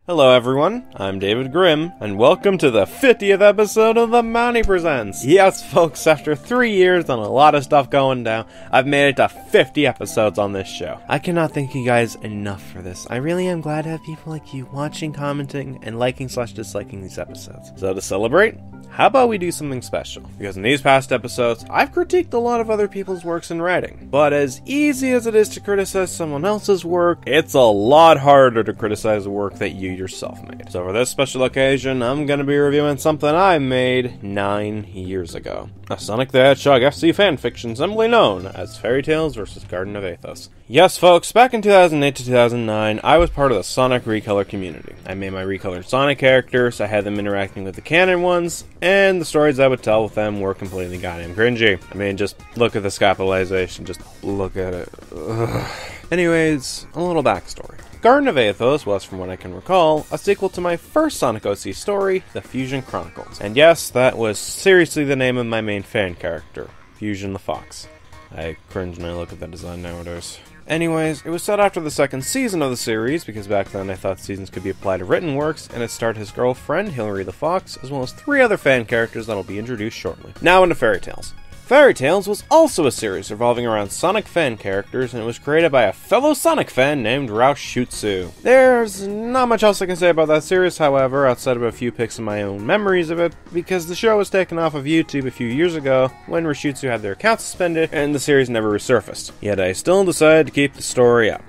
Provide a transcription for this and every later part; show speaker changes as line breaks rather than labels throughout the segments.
Hello everyone, I'm David Grimm, and welcome to the 50th episode of the Mounty Presents! Yes folks, after 3 years and a lot of stuff going down, I've made it to 50 episodes on this show. I cannot thank you guys enough for this. I really am glad to have people like you watching, commenting, and liking/disliking these episodes. So to celebrate, how about we do something special? Because in these past episodes, I've critiqued a lot of other people's works in writing. But as easy as it is to criticize someone else's work, it's a lot harder to criticize a work that you yourself made. So for this special occasion, I'm going to be reviewing something I made 9 years ago. A Sonic the Hedgehog FC fanfiction simply known as Fairy Tales vs. Garden of Athos. Yes folks, back in 2008 to 2009, I was part of the Sonic recolor community. I made my recolored Sonic characters, I had them interacting with the canon ones, and the stories I would tell with them were completely goddamn cringy. I mean, just look at this capitalization, just look at it. Ugh. Anyways, a little backstory. Garden of Athos was, from what I can recall, a sequel to my first Sonic OC story, The Fusion Chronicles. And yes, that was seriously the name of my main fan character, Fusion the Fox. I cringe when I look at that design nowadays. Anyways, it was set after the second season of the series, because back then I thought seasons could be applied to written works, and it starred his girlfriend, Hilary the Fox, as well as 3 other fan characters that'll be introduced shortly. Now into Fairy Tales. Fairy Tales was also a series revolving around Sonic fan characters, and it was created by a fellow Sonic fan named Raushutsu. There's not much else I can say about that series, however, outside of a few pics of my own memories of it, because the show was taken off of YouTube a few years ago, when Raushutsu had their account suspended, and the series never resurfaced. Yet I still decided to keep the story up.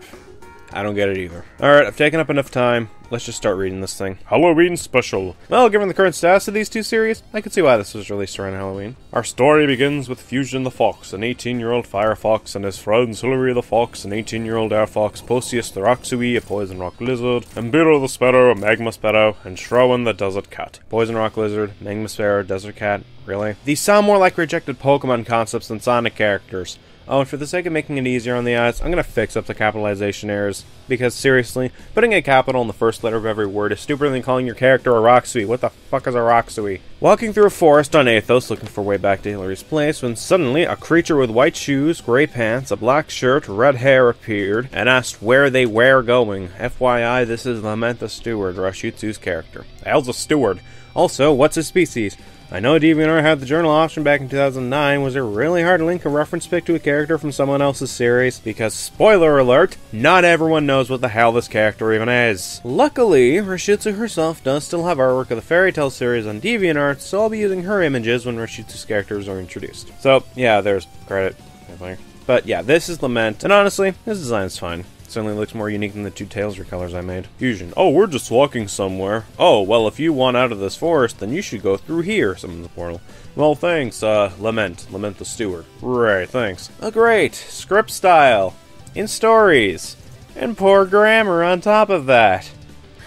I don't get it either. Alright, I've taken up enough time. Let's just start reading this thing. Halloween Special. Well, given the current status of these 2 series, I could see why this was released around Halloween. Our story begins with Fusion the Fox, an 18-year-old fire fox, and his friends Hilary the Fox, an 18-year-old air fox, Posius the Roxui, a poison rock lizard, Ambiro the Sparrow, a magma sparrow, and Shrowan the desert cat. Poison rock lizard, magma sparrow, desert cat, really? These sound more like rejected Pokemon concepts than Sonic characters. Oh, and for the sake of making it easier on the eyes, I'm gonna fix up the capitalization errors. Because seriously, putting a capital in the first letter of every word is stupider than calling your character a Roxui. What the fuck is a Roxui? Walking through a forest on Athos looking for way back to Hilary's place, when suddenly a creature with white shoes, grey pants, a black shirt, red hair appeared, and asked where they were going. FYI, this is Lament the Steward, Raushutsu's character. The hell's a steward? Also, what's his species? I know DeviantArt had the journal option back in 2009. Was it really hard to link a reference pic to a character from someone else's series? Because, spoiler alert, not everyone knows what the hell this character even is. Luckily, Raushutsu herself does still have artwork of the Fairy Tale series on DeviantArt, so I'll be using her images when Raushutsu's characters are introduced. So, yeah, there's credit, I think. But yeah, this is Lament, and honestly, his design's fine. Certainly looks more unique than the 2 Tails recolors I made. Fusion. Oh, we're just walking somewhere. Oh, well, if you want out of this forest, then you should go through here, summons the portal. Well, thanks, Lament the Steward. Right, thanks. Oh, great. Script style. In stories. And poor grammar on top of that.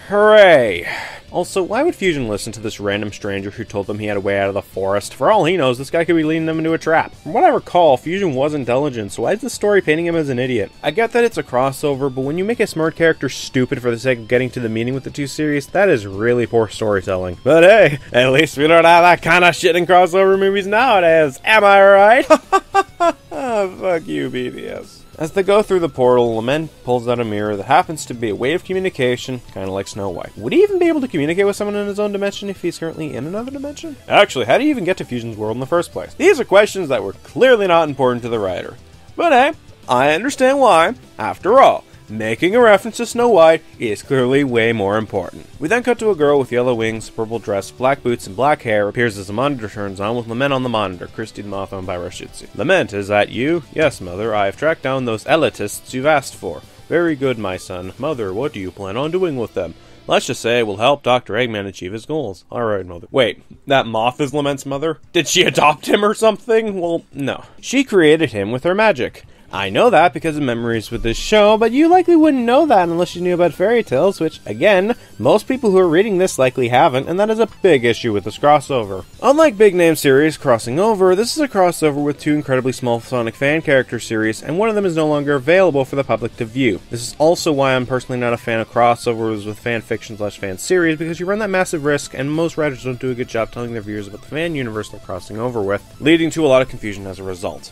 Hooray. Also, why would Fusion listen to this random stranger who told them he had a way out of the forest? For all he knows, this guy could be leading them into a trap. From what I recall, Fusion was intelligent, so why is the story painting him as an idiot? I get that it's a crossover, but when you make a smart character stupid for the sake of getting to the meaning with the 2 series, that is really poor storytelling. But hey, at least we don't have that kind of shit in crossover movies nowadays, am I right? Fuck you, BBS. As they go through the portal, Lament pulls out a mirror that happens to be a way of communication, kind of like Snow White. Would he even be able to communicate with someone in his own dimension if he's currently in another dimension? Actually, how do you even get to Fusion's world in the first place? These are questions that were clearly not important to the writer. But hey, I understand why. After all, making a reference to Snow White is clearly way more important. We then cut to a girl with yellow wings, purple dress, black boots, and black hair appears as the monitor turns on with Lament on the monitor, Christy the Moth owned by Raushutsu. Lament, is that you? Yes, Mother, I have tracked down those elitists you've asked for. Very good, my son. Mother, what do you plan on doing with them? Let's just say it will help Dr. Eggman achieve his goals. Alright, Mother. Wait, that Moth is Lament's mother? Did she adopt him or something? Well, no. She created him with her magic. I know that because of memories with this show, but you likely wouldn't know that unless you knew about Fairy Tales, which, again, most people who are reading this likely haven't, and that is a big issue with this crossover. Unlike big-name series crossing over, this is a crossover with 2 incredibly small Sonic fan character series, and one of them is no longer available for the public to view. This is also why I'm personally not a fan of crossovers with fanfiction/fan series, because you run that massive risk, and most writers don't do a good job telling their viewers about the fan universe they're crossing over with, leading to a lot of confusion as a result.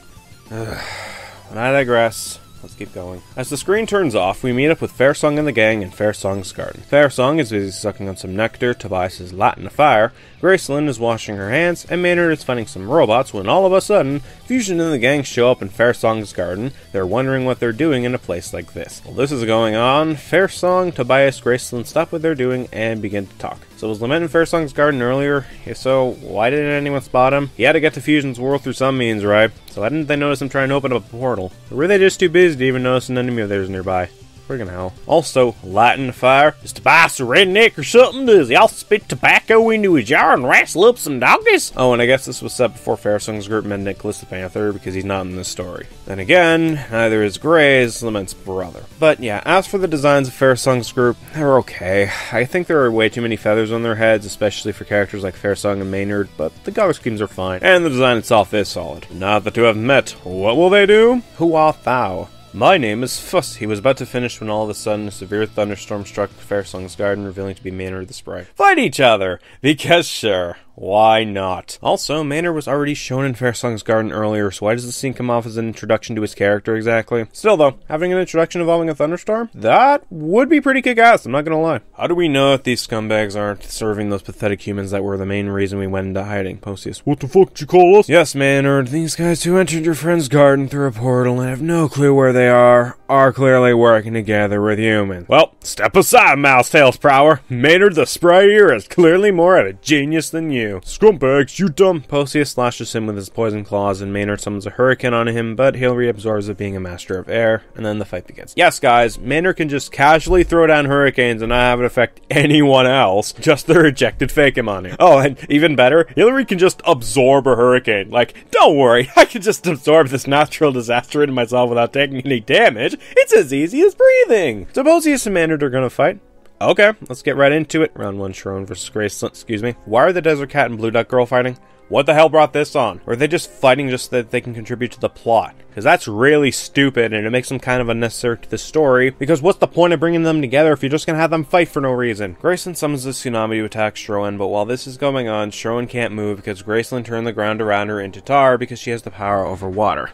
But I digress. let's keep going. As the screen turns off, we meet up with Fair Song and the gang in Fair Song's garden. Fair Song is busy sucking on some nectar, Tobias is lighting a fire, Gracelyn is washing her hands, and Maynard is fighting some robots when all of a sudden, Fusion and the gang show up in Fair Song's garden. They're wondering what they're doing in a place like this. While this is going on, Fair Song, Tobias, Gracelyn stop what they're doing and begin to talk. So was Lament in Fair Song's garden earlier? If so, why didn't anyone spot him? He had to get to Fusion's world through some means, right? So why didn't they notice him trying to open up a portal? Or were they just too busy to even notice an enemy of theirs nearby? Friggin' hell. Also, lighting the fire. Is Tobias a redneck or something? Does y'all spit tobacco into a jar and wrestle up some doggies? Oh, and I guess this was set before Fair Song's group met Nicholas the Panther, because he's not in this story. Then again, neither is Gray's, Lament's brother. But yeah, as for the designs of Fair Song's group, they're okay. I think there are way too many feathers on their heads, especially for characters like Fair Song and Maynard, but the color schemes are fine, and the design itself is solid. Now that the two have met, what will they do? Who art thou? My name is Fuss. He was about to finish when all of a sudden a severe thunderstorm struck Fair Song's garden, revealing to be Maynard the Sprite. Fight each other! Because sure, why not? Also, Maynard was already shown in Fair Song's garden earlier, so why does this scene come off as an introduction to his character exactly? Still though, having an introduction involving a thunderstorm? That would be pretty kick-ass, I'm not gonna lie. How do we know if these scumbags aren't serving those pathetic humans that were the main reason we went into hiding? Posius, what the fuck did you call us? Yes, Maynard, these guys who entered your friend's garden through a portal and have no clue where they are clearly working together with humans. Well, step aside, Mousetail's prower. Maynard the Sprite here is clearly more of a genius than you. Scumbags, shoot them! Posius slashes him with his poison claws and Maynard summons a hurricane on him, but he'll reabsorbs it being a master of air, and then the fight begins. Yes, guys, Maynard can just casually throw down hurricanes and not have it affect anyone else, just the rejected fake him on him. Oh, and even better, Hillary can just absorb a hurricane. Like, don't worry, I can just absorb this natural disaster into myself without taking any damage. It's as easy as breathing! So Posius and Maynard are gonna fight. Okay, let's get right into it. Round 1, Sharon versus Gracelyn, excuse me. Why are the Desert Cat and Blue Duck Girl fighting? What the hell brought this on? Or are they just fighting just so that they can contribute to the plot? Because that's really stupid, and it makes them kind of unnecessary to the story, because what's the point of bringing them together if you're just gonna have them fight for no reason? Gracelyn summons the tsunami to attack Sharon, but while this is going on, Sharon can't move because Gracelyn turned the ground around her into tar because she has the power over water.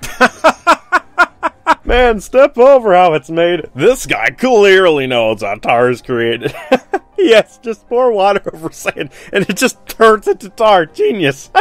Man, step over how it's made. This guy clearly knows how tar is created. Yes, just pour water over sand, and it just turns into tar. Genius.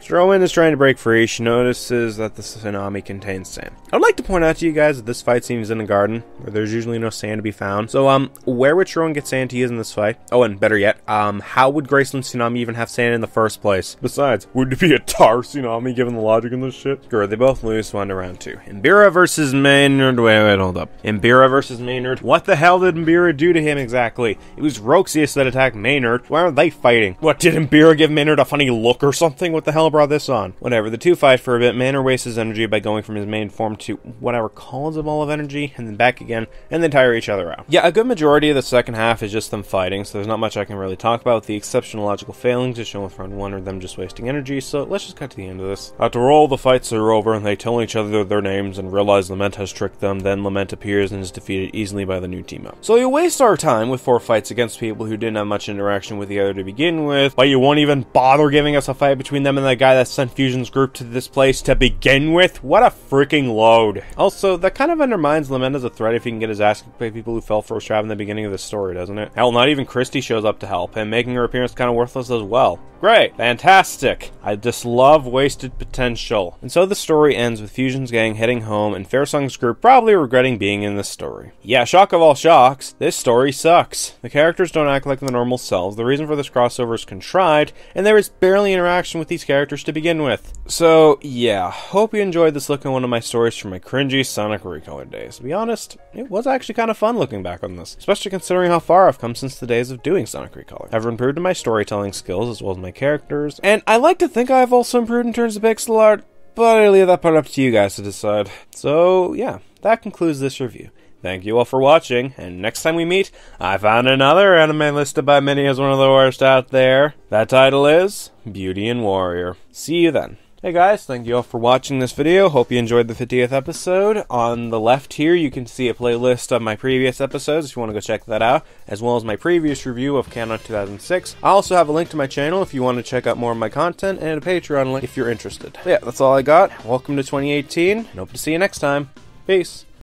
Sharon is trying to break free. She notices that the tsunami contains sand. I'd like to point out to you guys that this fight scene is in a garden, where there's usually no sand to be found. So, where would Sharon get sand to use in this fight? Oh, and better yet, how would Gracelyn's tsunami even have sand in the first place? Besides, would it be a tar tsunami given the logic in this shit? Sure, they both lose 1 to round 2. Mbira versus Maynard. Wait, hold up. Mbira versus Maynard. What the hell did Mbira do to him exactly? It was Roxius that attacked Maynard. Why aren't they fighting? What, did Mbira give Maynard a funny look or something? What the hell brought this on? Whatever, the two fight for a bit. Maynard wastes his energy by going from his main form to whatever calls a ball of energy, and then back again, and then tire each other out. Yeah, a good majority of the second half is just them fighting, so there's not much I can really talk about. The exceptional logical failings is shown with round 1 or them just wasting energy, so let's just cut to the end of this. After all the fights are over, and they tell each other their names and realize Lament has tricked them, then Lament appears and is defeated easily by the new team-up. So you waste our time with 4 fights against people who didn't have much interaction with the other to begin with, but you won't even bother giving us a fight between them and the guy that sent Fusion's group to this place to begin with? What a freaking load. Also, that kind of undermines Lament as a threat if he can get his ass kicked by people who fell for a trap in the beginning of the story, doesn't it? Hell, not even Christy shows up to help, and making her appearance kind of worthless as well. Great. Fantastic. I just love wasted potential. And so the story ends with Fusion's gang heading home and Fair Song's group probably regretting being in this story. Yeah, shock of all shocks, this story sucks. The characters don't act like their normal selves, the reason for this crossover is contrived, and there is barely interaction with these characters to begin with. So, yeah, hope you enjoyed this look at one of my stories from my cringy Sonic Recolor days. To be honest, it was actually kind of fun looking back on this, especially considering how far I've come since the days of doing Sonic Recolor. I've improved in my storytelling skills as well as my characters, and I like to think I've also improved in terms of pixel art, but I leave that part up to you guys to decide. So, yeah, that concludes this review. Thank you all for watching, and next time we meet, I found another anime listed by many as one of the worst out there. That title is Beauty and Warrior. See you then. Hey guys, thank you all for watching this video. Hope you enjoyed the 50th episode. On the left here, you can see a playlist of my previous episodes if you want to go check that out, as well as my previous review of Canon 2006. I also have a link to my channel if you want to check out more of my content, and a Patreon link if you're interested. But yeah, that's all I got. Welcome to 2018, and hope to see you next time. Peace.